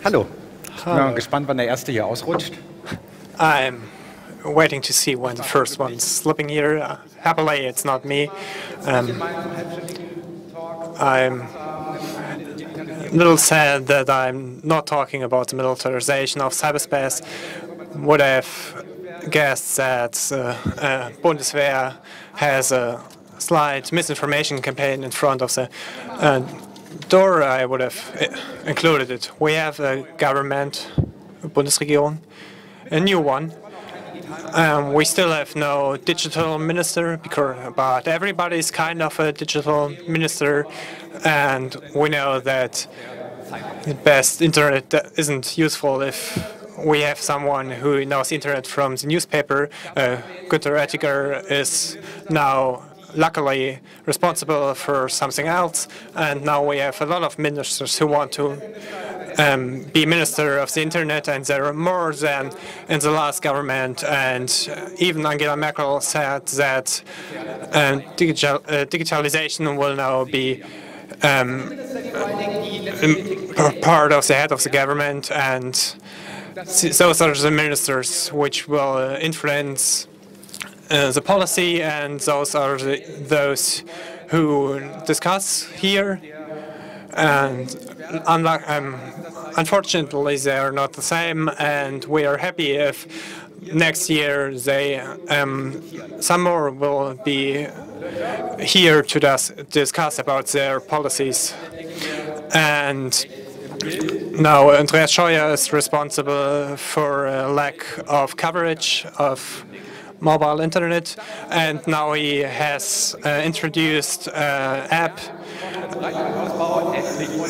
Hallo. Ich bin mal gespannt, wann der erste hier ausrutscht. I'm waiting to see when the first one's slipping here. Happily, it's not me. I'm a little sad that I'm not talking about the militarization of cyberspace. Would have guessed that Bundeswehr has a slight misinformation campaign in front of the door. I would have included it. We have a government, Bundesregierung, a new one. We still have no digital minister, but everybody's kind of a digital minister, and we know that the best internet isn't useful if we have someone who knows internet from the newspaper. Günter Oettinger is now luckily responsible for something else, and now we have a lot of ministers who want to be minister of the internet, and there are more than in the last government. And even Angela Merkel said that digitalization will now be part of the head of the government, and those are the ministers which will influence the policy, and those are those who discuss here. And unfortunately, they are not the same, and we are happy if next year some more will be here to discuss about their policies. And now Andreas Scheuer is responsible for a lack of coverage of mobile internet, and now he has introduced an app,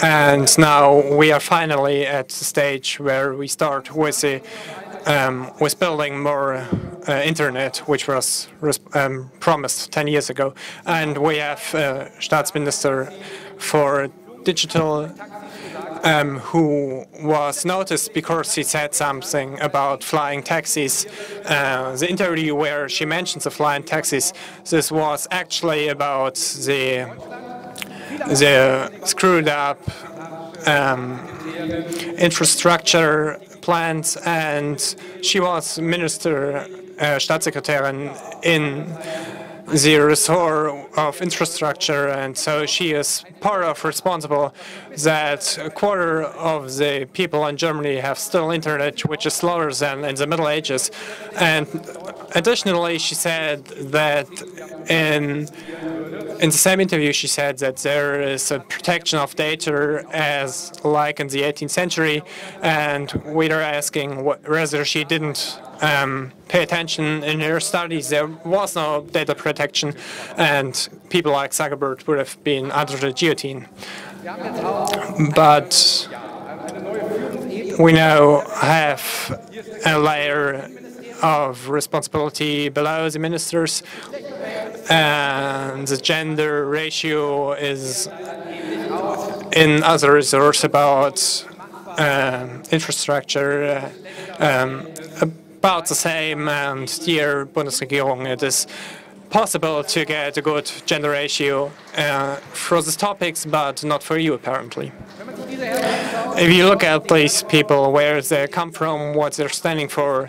and now we are finally at the stage where we start with building more internet, which was promised 10 years ago. And we have a Staatsminister for digital who was noticed because he said something about flying taxis. The interview where she mentions the flying taxis, this was actually about the screwed up infrastructure plans, and she was Minister, Staatssekretärin in the ressort of infrastructure, and so she is part of responsible that a quarter of the people in Germany have still internet, which is slower than in the Middle Ages. And additionally, she said that in the same interview, she said that there is a protection of data as like in the 18th century, and we are asking whether she didn't pay attention in her studies. There was no data protection, and people like Zuckerberg would have been under the guillotine. But we now have a layer of responsibility below the ministers, and the gender ratio is in other resources about infrastructure about the same. And dear Bundesregierung, it is possible to get a good gender ratio for these topics, but not for you, apparently. If you look at these people, where they come from, what they're standing for,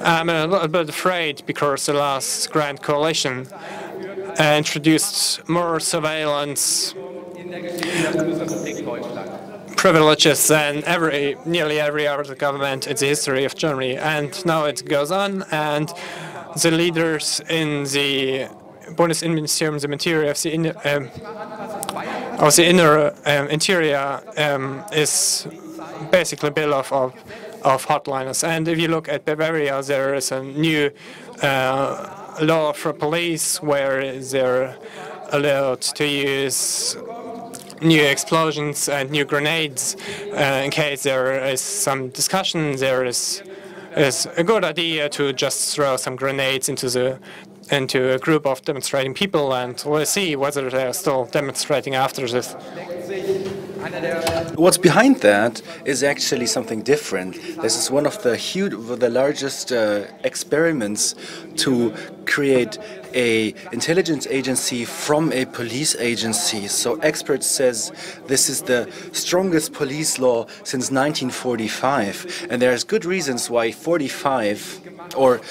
I'm a little bit afraid because the last Grand Coalition introduced more surveillance privileges than nearly every other government in the history of Germany. And now it goes on, and the leaders in the Bundesinnenministerium, the Interior of the inner interior is basically built of hotliners. And if you look at Bavaria, there is a new law for police where they're allowed to use new explosions and new grenades in case there is some discussion. There is a good idea to just throw some grenades into a group of demonstrating people, and we'll see whether they're still demonstrating after this. What's behind that is actually something different. This is one of the largest experiments to create a intelligence agency from a police agency. So experts says this is the strongest police law since 1945, and there's good reasons why 45 or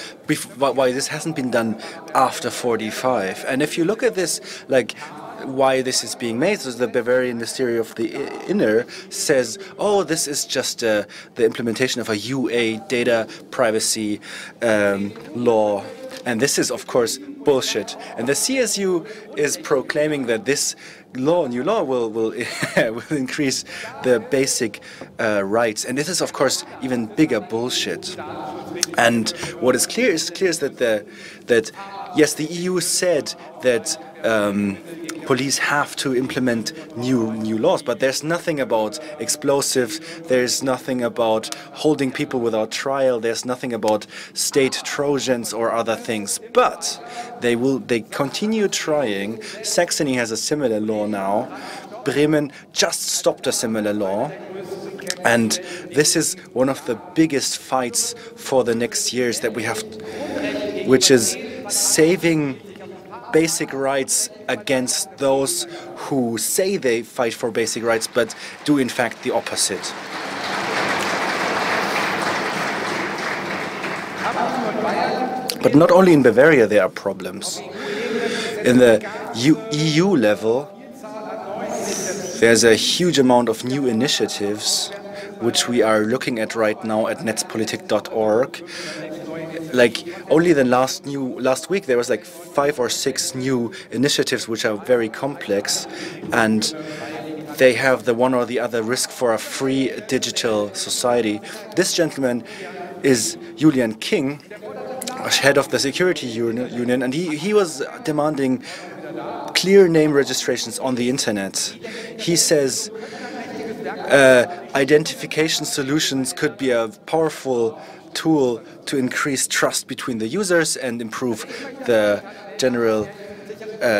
why this hasn't been done after 45. And if you look at this, like why this is being made, so the Bavarian Ministry of the Inner says, oh, this is just the implementation of a UA data privacy law. And this is, of course, bullshit. And the CSU is proclaiming that this new law will will increase the basic rights. And this is, of course, even bigger bullshit. And what is clear is that yes, the EU said that police have to implement new laws, but there's nothing about explosives, there's nothing about holding people without trial, there's nothing about state Trojans or other things. But they continue trying. Saxony has a similar law now. Bremen just stopped a similar law. And this is one of the biggest fights for the next years that we have, which is saving basic rights against those who say they fight for basic rights but do in fact the opposite. But not only in Bavaria there are problems. In the EU level there's a huge amount of new initiatives which we are looking at right now at netzpolitik.org. Like only the last week there was like 5 or 6 new initiatives which are very complex, and they have the one or the other risk for a free digital society. This gentleman is Julian King, head of the security union, and he was demanding clear name registrations on the internet. He says identification solutions could be a powerful tool to increase trust between the users and improve the general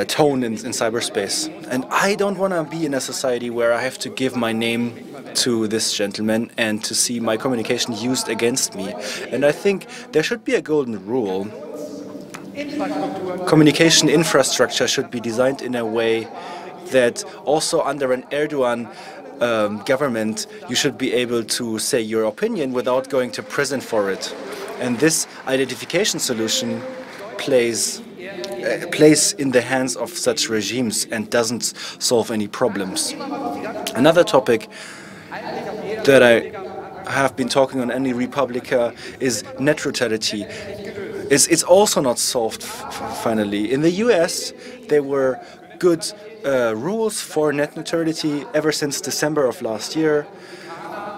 tone in cyberspace. And I don't want to be in a society where I have to give my name to this gentleman and to see my communication used against me. And I think there should be a golden rule. Communication infrastructure should be designed in a way that also under an Erdogan government, you should be able to say your opinion without going to prison for it. And this identification solution plays in the hands of such regimes and doesn't solve any problems. Another topic that I have been talking on Any Republica is net neutrality. It's also not solved finally. In the US, there were good rules for net neutrality ever since December of last year.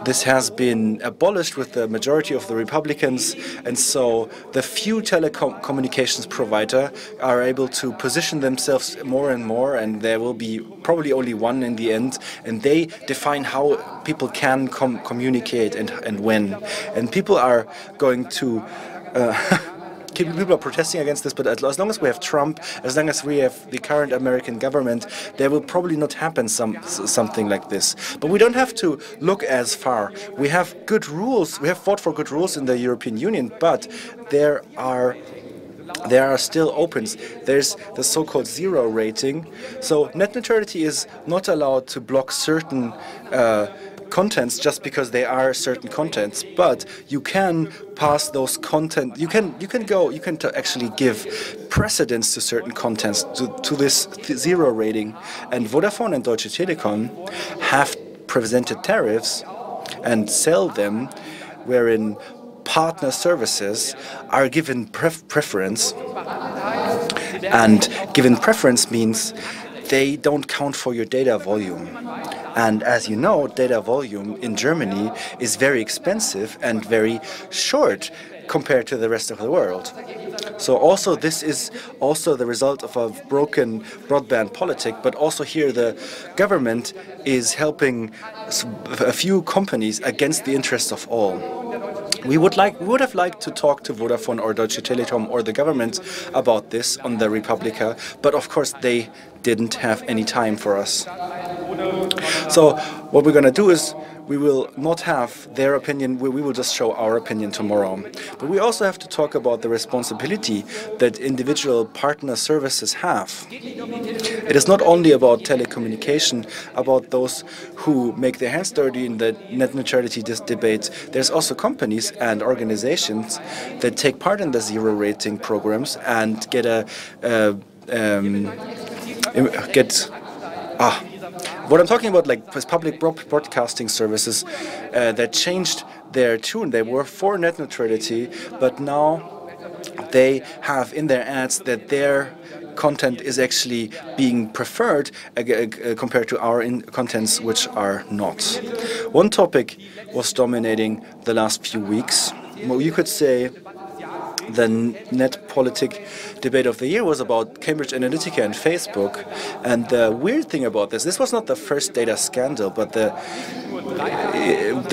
This has been abolished with the majority of the Republicans, and so the few telecommunications providers are able to position themselves more and more, and there will be probably only one in the end, and they define how people can communicate and when. And people are going to people are protesting against this, but as long as we have Trump, as long as we have the current American government, there will probably not happen something like this. But we don't have to look as far. We have good rules. We have fought for good rules in the European Union, but there are still opens. There's the so-called zero rating. So net neutrality is not allowed to block certain contents just because they are certain contents, but you can pass those content. You can actually give precedence to certain contents to this zero rating. And Vodafone and Deutsche Telekom have presented tariffs and sell them, wherein partner services are given preference. And given preference means they don't count for your data volume. And as you know, data volume in Germany is very expensive and very short compared to the rest of the world. So also this is also the result of a broken broadband politic, but also here the government is helping a few companies against the interests of all. We would have liked to talk to Vodafone or Deutsche Telekom or the government about this on the Republika, but of course they didn't have any time for us. So what we're going to do is we will not have their opinion, we will just show our opinion tomorrow. But we also have to talk about the responsibility that individual partner services have. It is not only about telecommunication, about those who make their hands dirty in the net neutrality debate. There's also companies and organizations that take part in the zero rating programs and get what I'm talking about, like public broadcasting services that changed their tune. They were for net neutrality, but now they have in their ads that their content is actually being preferred compared to our contents, which are not. One topic was dominating the last few weeks. Well, you could say the net politic debate of the year was about Cambridge Analytica and Facebook. And the weird thing about this was not the first data scandal, but the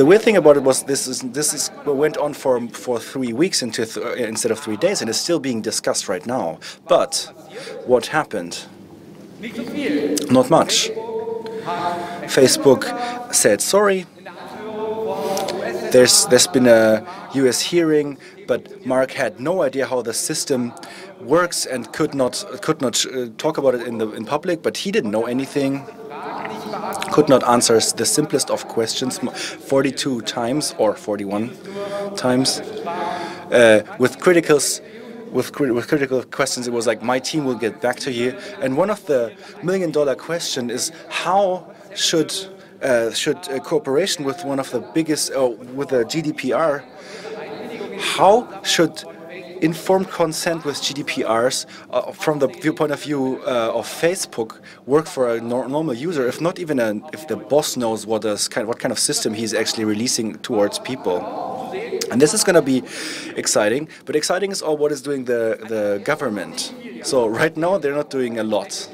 weird thing about it was this went on for 3 weeks instead of 3 days, and is still being discussed right now. But what happened? Not much. Facebook said sorry. There's been a US hearing, but Mark had no idea how the system works and could not talk about it in public. But he didn't know anything. Could not answer the simplest of questions 42 times or 41 times with critical questions. It was like, my team will get back to you. And one of the $1 million question is, how should cooperation with one of the biggest, with the GDPR, how should informed consent with GDPRs from the viewpoint of view of Facebook work for a normal user, if not even if the boss knows what kind of system he's actually releasing towards people? And this is going to be exciting, but exciting is all what is doing the government. So right now they're not doing a lot.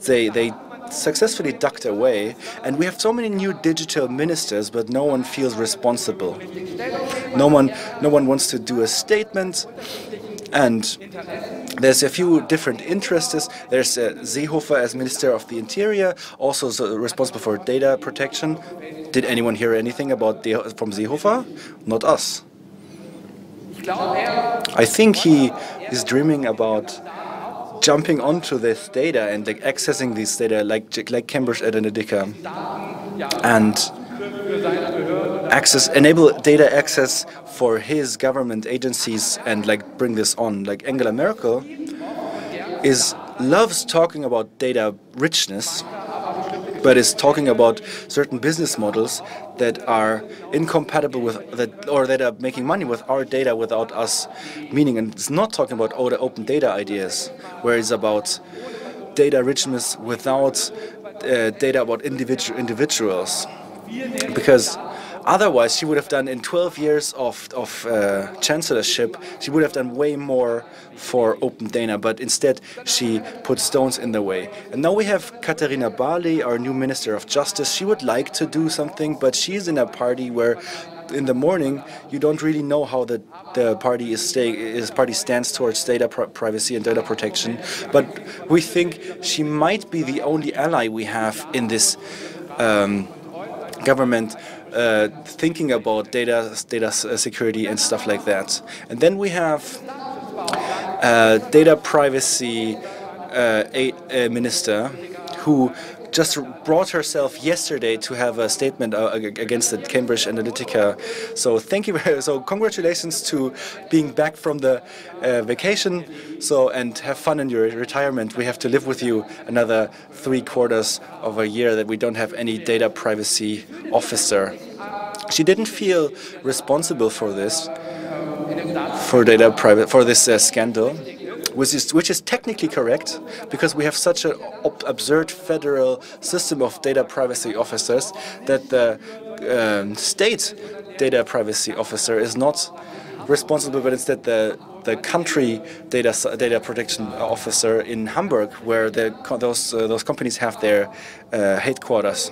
They successfully ducked away, and we have so many new digital ministers, but no one feels responsible. No one wants to do a statement, and there's a few different interests. There's Seehofer as Minister of the Interior, also responsible for data protection. Did anyone hear anything about from Seehofer? Not us. I think he is dreaming about jumping onto this data and like accessing this data, like Cambridge Analytica, and enable data access for his government agencies and like bring this on. Like Angela Merkel loves talking about data richness, but is talking about certain business models that are incompatible with that, or that are making money with our data without us meaning. And it's not talking about all the open data ideas, where it's about data richness without data about individuals. Because otherwise, she would have done in 12 years of chancellorship, she would have done way more for open data, but instead she put stones in the way. And now we have Katharina Barley, our new Minister of Justice. She would like to do something, but she's in a party where in the morning you don't really know how the party stands towards data privacy and data protection. But we think she might be the only ally we have in this government thinking about data security and stuff like that. And then we have data privacy minister who just brought herself yesterday to have a statement against the Cambridge Analytica. So thank you. So congratulations to being back from the vacation. So, and have fun in your retirement. We have to live with you another 3/4 of a year that we don't have any data privacy officer. She didn't feel responsible for this, for this scandal, which is technically correct, because we have such an absurd federal system of data privacy officers that the state data privacy officer is not responsible, but instead the country data protection officer in Hamburg, where those companies have their headquarters.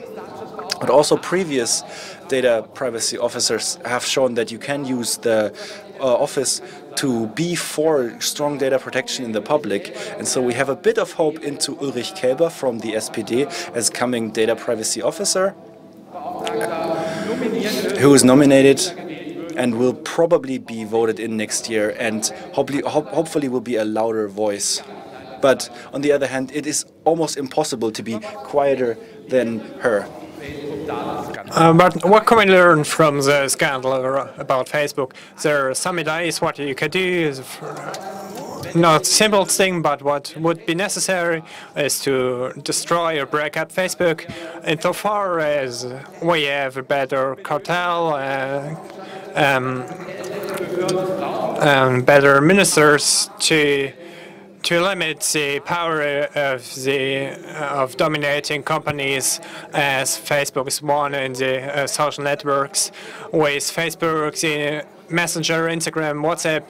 But also previous data privacy officers have shown that you can use the office to be for strong data protection in the public. And so we have a bit of hope into Ulrich Kelber from the SPD as coming data privacy officer, who is nominated and will probably be voted in next year, and hopefully will be a louder voice. But on the other hand, it is almost impossible to be quieter than her. But what can we learn from the scandal about Facebook? There are some ideas what you could do. Not simple thing, but what would be necessary is to destroy or break up Facebook. Insofar as we have a better cartel, better ministers to limit the power of dominating companies, as Facebook is one in the social networks. With Facebook, the Messenger, Instagram, WhatsApp,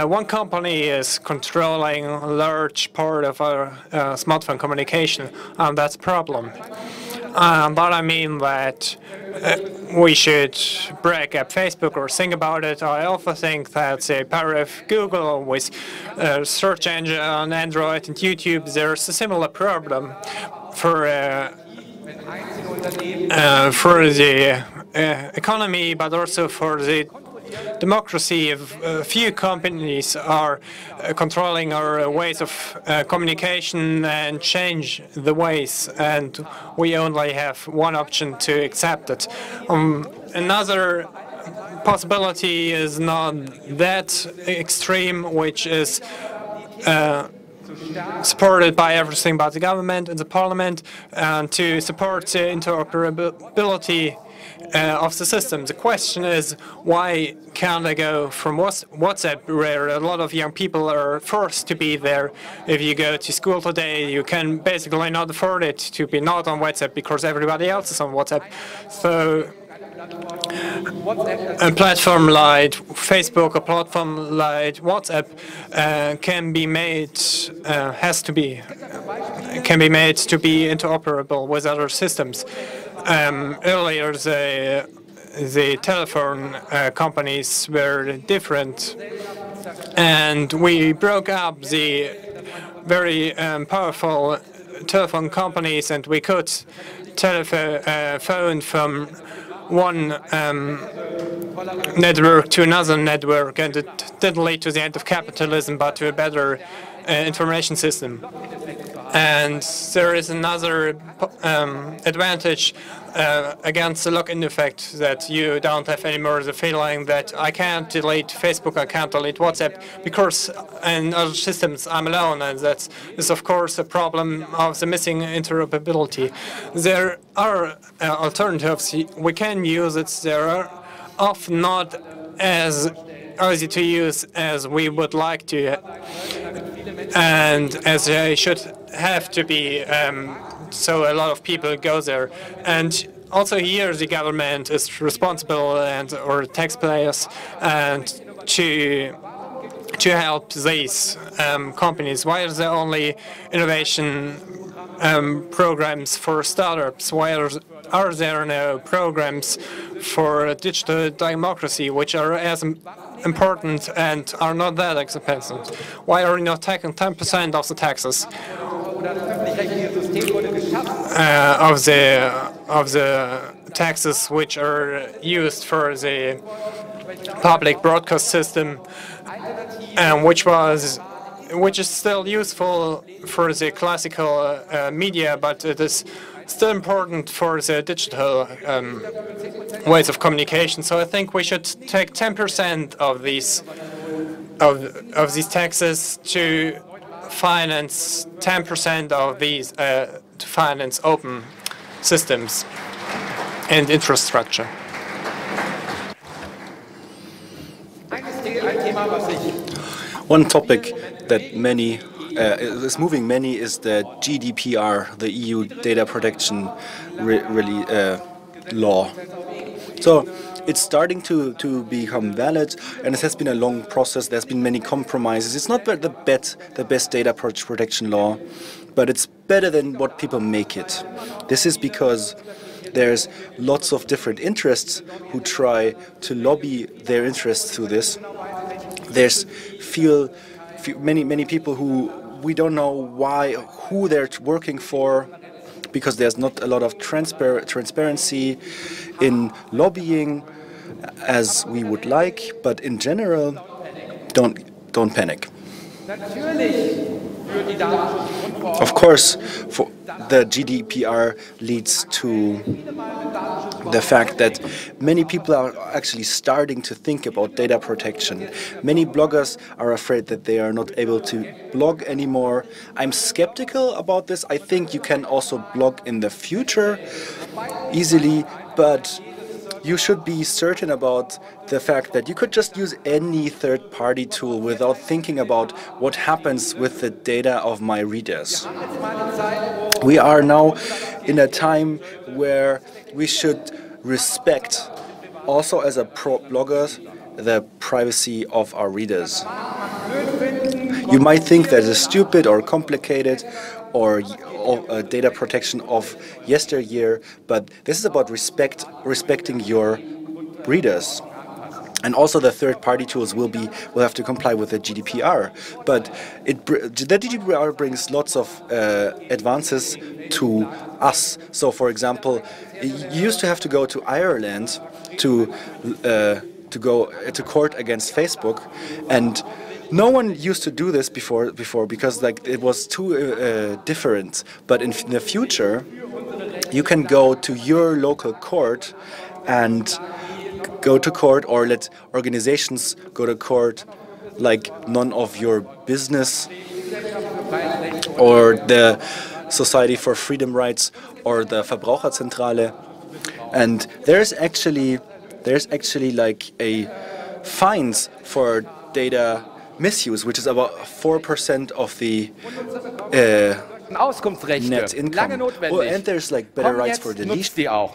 one company is controlling a large part of our smartphone communication, and that's a problem. But I mean that we should break up Facebook or think about it. I also think that the power of Google with search engine on Android and YouTube, there's a similar problem for the economy, but also for the democracy. A few companies are controlling our ways of communication and change the ways, and we only have one option to accept it. Another possibility is not that extreme, which is supported by everything but the government and the parliament, and to support the interoperability of the system. The question is, why can't I go from WhatsApp, where a lot of young people are forced to be there? If you go to school today, you can basically not afford it to be not on WhatsApp because everybody else is on WhatsApp. So a platform like Facebook, a platform like WhatsApp can be made to be interoperable with other systems. Earlier, the telephone companies were different, and we broke up the very powerful telephone companies, and we could telephone from one network to another network, and it didn't lead to the end of capitalism, but to a better information system. And there is another advantage against the lock-in effect, that you don't have anymore the feeling that I can't delete Facebook, I can't delete WhatsApp, because in other systems I'm alone, and that is of course a problem of the missing interoperability. There are alternatives. We can use it. They are often not as easy to use as we would like to, and as they should have to be, so a lot of people go there. And also here the government is responsible, and or taxpayers, and to help these companies. Why are there only innovation programs for startups? Why are there no programs for digital democracy, which are as important and are not that expensive? Why are we not taking 10% of the taxes of the taxes which are used for the public broadcast system, and which is still useful for the classical media, but it is still important for the digital ways of communication. So I think we should take 10% of these taxes to finance 10% of these to finance open systems and infrastructure. One topic that is moving many is the GDPR, the EU data protection law. So it's starting to become valid, and it has been a long process. There's been many compromises. It's not the best data protection law, but it's better than what people make it. This is because there's lots of different interests who try to lobby their interests through this. there's many people who we don't know who they're working for, because there's not a lot of transparency in lobbying as we would like. But in general, don't panic. Of course, the GDPR leads to the fact that many people are actually starting to think about data protection. Many bloggers are afraid that they are not able to blog anymore. I'm skeptical about this. I think you can also blog in the future easily, but you should be certain about the fact that you could just use any third-party tool without thinking about what happens with the data of my readers. We are now in a time where we should respect, also as a blogger, the privacy of our readers. You might think that it's stupid or complicated or data protection of yesteryear, but this is about respecting your readers. And also the third-party tools will have to comply with the GDPR. But the GDPR brings lots of advances to us. So, for example, you used to have to go to Ireland to go to court against Facebook, and no one used to do this before because it was too different. But in the future, you can go to your local court and go to court, or let organizations go to court like None of Your Business, or the Society for Freedom Rights, or the Verbraucherzentrale. And there's actually like a fines for data misuse, which is about 4% of the net income. Oh, and there's like better rights for deletion.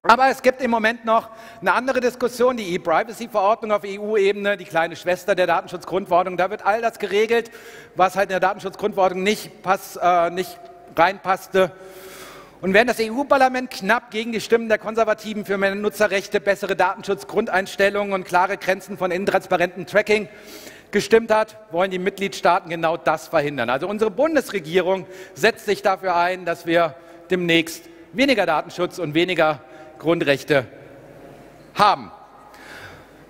Aber es gibt im Moment noch eine andere Diskussion, die E-Privacy-Verordnung auf EU-Ebene, die kleine Schwester der Datenschutzgrundverordnung. Da wird all das geregelt, was halt in der Datenschutzgrundverordnung nicht reinpasste. Und während das EU-Parlament knapp gegen die Stimmen der Konservativen für mehr Nutzerrechte, bessere Datenschutzgrundeinstellungen und klare Grenzen von intransparentem Tracking gestimmt hat, wollen die Mitgliedstaaten genau das verhindern. Also unsere Bundesregierung setzt sich dafür ein, dass wir demnächst weniger Datenschutz und weniger Grundrechte haben.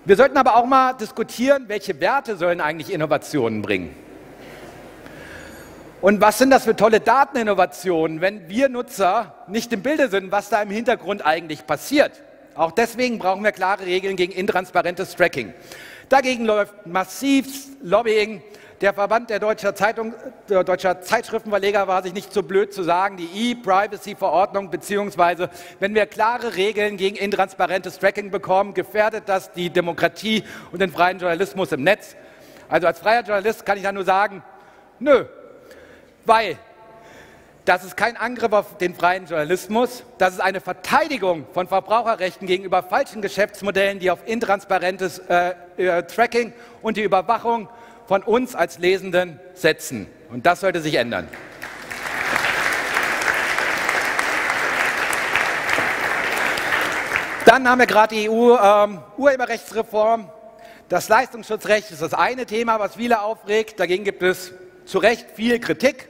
Wir sollten aber auch mal diskutieren, welche Werte sollen eigentlich Innovationen bringen. Und was sind das für tolle Dateninnovationen, wenn wir Nutzer nicht im Bilde sind, was da im Hintergrund eigentlich passiert. Auch deswegen brauchen wir klare Regeln gegen intransparentes Tracking. Dagegen läuft massiv Lobbying. Der Verband der deutscher Zeitschriftenverleger war sich nicht so blöd zu sagen, die E-Privacy-Verordnung, beziehungsweise wenn wir klare Regeln gegen intransparentes Tracking bekommen, gefährdet das die Demokratie und den freien Journalismus im Netz. Also als freier Journalist kann ich da nur sagen, nö, weil das ist kein Angriff auf den freien Journalismus, das ist eine Verteidigung von Verbraucherrechten gegenüber falschen Geschäftsmodellen, die auf intransparentes Tracking und die Überwachung von uns als Lesenden setzen. Und das sollte sich ändern. Dann haben wir gerade die EU-Urheberrechtsreform. Das Leistungsschutzrecht ist das eine Thema, was viele aufregt. Dagegen gibt es zu Recht viel Kritik.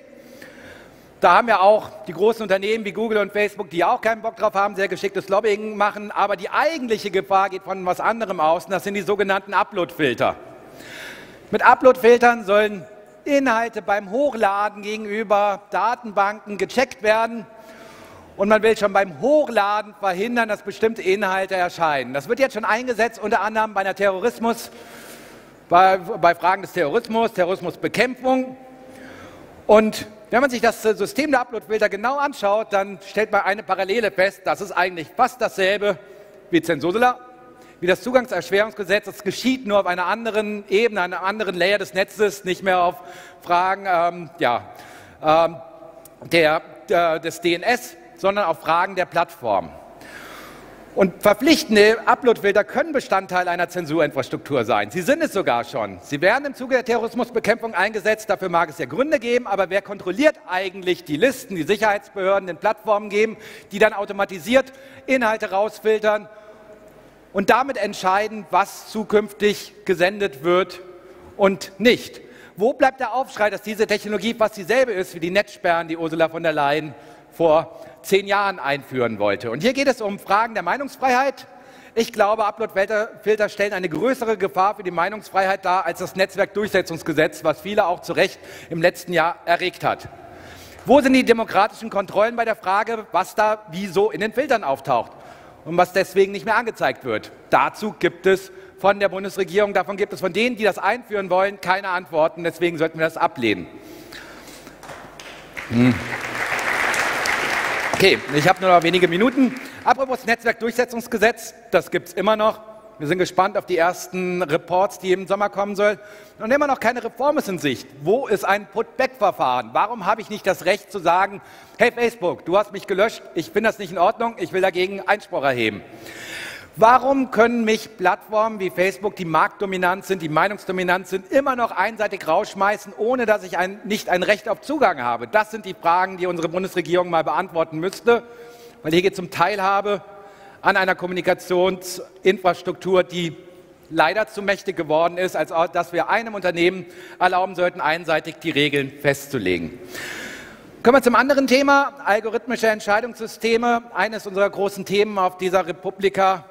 Da haben wir auch die großen Unternehmen wie Google und Facebook, die auch keinen Bock drauf haben, sehr geschicktes Lobbying machen. Aber die eigentliche Gefahr geht von was anderem aus, und das sind die sogenannten Upload-Filter. Mit Upload-Filtern sollen Inhalte beim Hochladen gegenüber Datenbanken gecheckt werden. Und man will schon beim Hochladen verhindern, dass bestimmte Inhalte erscheinen. Das wird jetzt schon eingesetzt, unter anderem bei Fragen des Terrorismus, Terrorismusbekämpfung. Und wenn man sich das System der Upload-Filter genau anschaut, dann stellt man eine Parallele fest. Das ist eigentlich fast dasselbe wie Zensursula, wie das Zugangserschwerungsgesetz. Das geschieht nur auf einer anderen Ebene, einem anderen Layer des Netzes, nicht mehr auf Fragen des DNS, sondern auf Fragen der Plattform. Und verpflichtende Uploadfilter können Bestandteil einer Zensurinfrastruktur sein. Sie sind es sogar schon. Sie werden im Zuge der Terrorismusbekämpfung eingesetzt. Dafür mag es ja Gründe geben. Aber wer kontrolliert eigentlich die Listen, die Sicherheitsbehörden den Plattformen geben, die dann automatisiert Inhalte rausfiltern und damit entscheiden, was zukünftig gesendet wird und nicht. Wo bleibt der Aufschrei, dass diese Technologie fast dieselbe ist wie die Netzsperren, die Ursula von der Leyen vor 10 Jahren einführen wollte? Und hier geht es um Fragen der Meinungsfreiheit. Ich glaube, Uploadfilter stellen eine größere Gefahr für die Meinungsfreiheit dar als das Netzwerkdurchsetzungsgesetz, was viele auch zu Recht im letzten Jahr erregt hat. Wo sind die demokratischen Kontrollen bei der Frage, was da wieso in den Filtern auftaucht und was deswegen nicht mehr angezeigt wird? Dazu gibt es von der Bundesregierung, davon gibt es von denen, die das einführen wollen, keine Antworten. Deswegen sollten wir das ablehnen. Okay, ich habe nur noch wenige Minuten. Apropos Netzwerkdurchsetzungsgesetz, das gibt es immer noch. Wir sind gespannt auf die ersten Reports, die im Sommer kommen sollen. Und immer noch keine Reform ist in Sicht. Wo ist ein Put-Back-Verfahren? Warum habe ich nicht das Recht zu sagen, hey Facebook, du hast mich gelöscht, ich finde das nicht in Ordnung, ich will dagegen Einspruch erheben? Warum können mich Plattformen wie Facebook, die marktdominant sind, die meinungsdominant sind, immer noch einseitig rausschmeißen, ohne dass ich nicht ein Recht auf Zugang habe? Das sind die Fragen, die unsere Bundesregierung mal beantworten müsste, weil hier geht es um Teilhabe an einer Kommunikationsinfrastruktur, die leider zu mächtig geworden ist, als dass wir einem Unternehmen erlauben sollten, einseitig die Regeln festzulegen. Kommen wir zum anderen Thema, algorithmische Entscheidungssysteme, eines unserer großen Themen auf dieser Republika.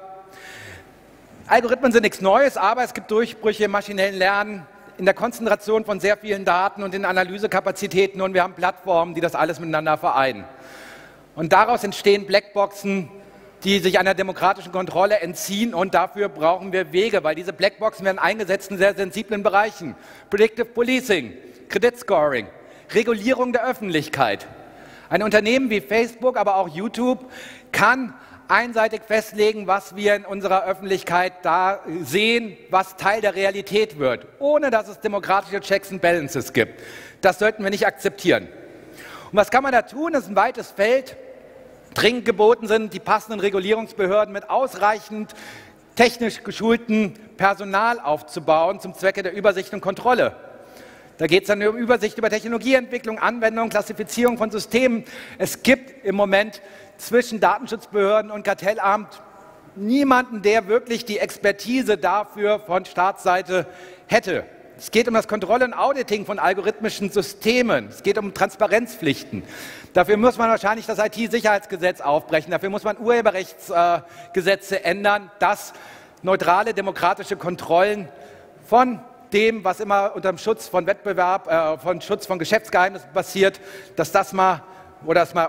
Algorithmen sind nichts Neues, aber es gibt Durchbrüche im maschinellen Lernen, in der Konzentration von sehr vielen Daten und in Analysekapazitäten, und wir haben Plattformen, die das alles miteinander vereinen. Und daraus entstehen Blackboxen, die sich einer demokratischen Kontrolle entziehen, und dafür brauchen wir Wege, weil diese Blackboxen werden eingesetzt in sehr sensiblen Bereichen. Predictive Policing, Kreditscoring, Regulierung der Öffentlichkeit. Ein Unternehmen wie Facebook, aber auch YouTube kann einseitig festlegen, was wir in unserer Öffentlichkeit da sehen, was Teil der Realität wird, ohne dass es demokratische Checks and Balances gibt. Das sollten wir nicht akzeptieren. Und was kann man da tun? Das ist ein weites Feld. Dringend geboten sind die passenden Regulierungsbehörden mit ausreichend technisch geschultem Personal aufzubauen zum Zwecke der Übersicht und Kontrolle. Da geht es dann um Übersicht über Technologieentwicklung, Anwendung, Klassifizierung von Systemen. Es gibt im Moment zwischen Datenschutzbehörden und Kartellamt niemanden, der wirklich die Expertise dafür von Staatsseite hätte. Es geht um das Kontrolle und Auditing von algorithmischen Systemen. Es geht um Transparenzpflichten. Dafür muss man wahrscheinlich das IT-Sicherheitsgesetz aufbrechen. Dafür muss man Urheberrechtsgesetze ändern, dass neutrale demokratische Kontrollen von dem, was immer unter dem Schutz von Wettbewerb, von Schutz von Geschäftsgeheimnissen passiert, dass mal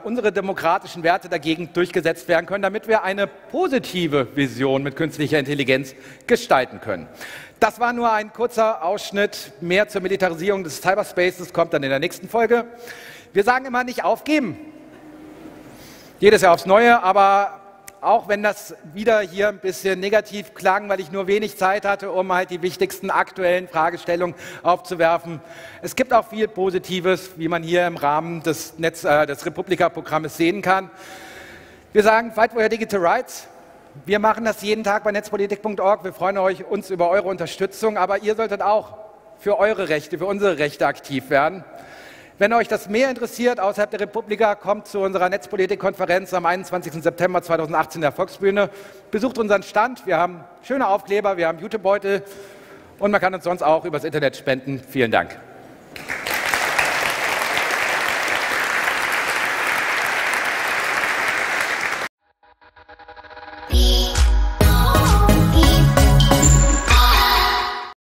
unsere demokratischen Werte dagegen durchgesetzt werden können, damit wir eine positive Vision mit künstlicher Intelligenz gestalten können. Das war nur ein kurzer Ausschnitt. Mehr zur Militarisierung des Cyberspaces kommt dann in der nächsten Folge. Wir sagen immer, nicht aufgeben. Jedes Jahr aufs Neue, aber auch wenn das wieder hier ein bisschen negativ klang, weil ich nur wenig Zeit hatte, um halt die wichtigsten aktuellen Fragestellungen aufzuwerfen. Es gibt auch viel Positives, wie man hier im Rahmen des Republika-Programmes sehen kann. Wir sagen, fight for your digital rights. Wir machen das jeden Tag bei netzpolitik.org. Wir freuen uns über eure Unterstützung, aber ihr solltet auch für eure Rechte, für unsere Rechte aktiv werden. Wenn euch das mehr interessiert, außerhalb der Republika, kommt zu unserer Netzpolitik-Konferenz am 21. September 2018 der Volksbühne. Besucht unseren Stand. Wir haben schöne Aufkleber, wir haben Jutebeutel und man kann uns sonst auch übers Internet spenden. Vielen Dank.